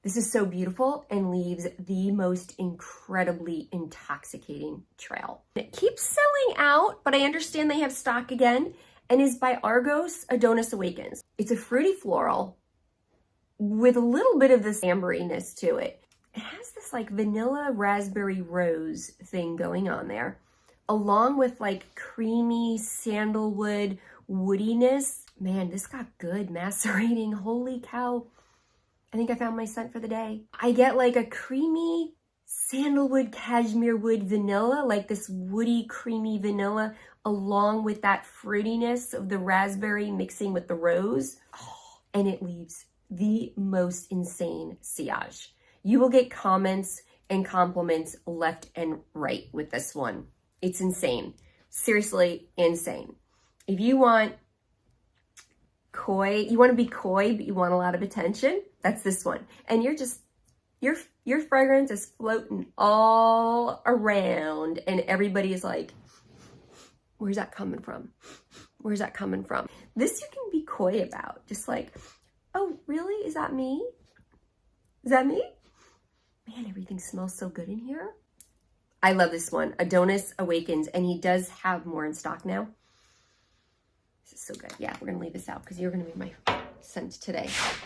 This is so beautiful and leaves the most incredibly intoxicating trail. It keeps selling out, but I understand they have stock again, and is by Argos Adonis Awakens. It's a fruity floral with a little bit of this amberiness to it. It has this like vanilla raspberry rose thing going on there, along with like creamy sandalwood woodiness. Man, this got good macerating. Holy cow. I think I found my scent for the day. I get like a creamy sandalwood, cashmere wood vanilla, like this woody, creamy vanilla, along with that fruitiness of the raspberry mixing with the rose. Oh, and it leaves the most insane sillage. You will get comments and compliments left and right with this one. It's insane. Seriously, insane. If you want coy, you want to be coy, but you want a lot of attention, that's this one. And you're just, your fragrance is floating all around, and everybody is like, where's that coming from? Where's that coming from? This you can be coy about. Just like, oh, really? Is that me? Is that me? Man, everything smells so good in here. I love this one, Adonis Awakens, and he does have more in stock now. This is so good. Yeah, we're gonna leave this out because you're gonna be my scent today.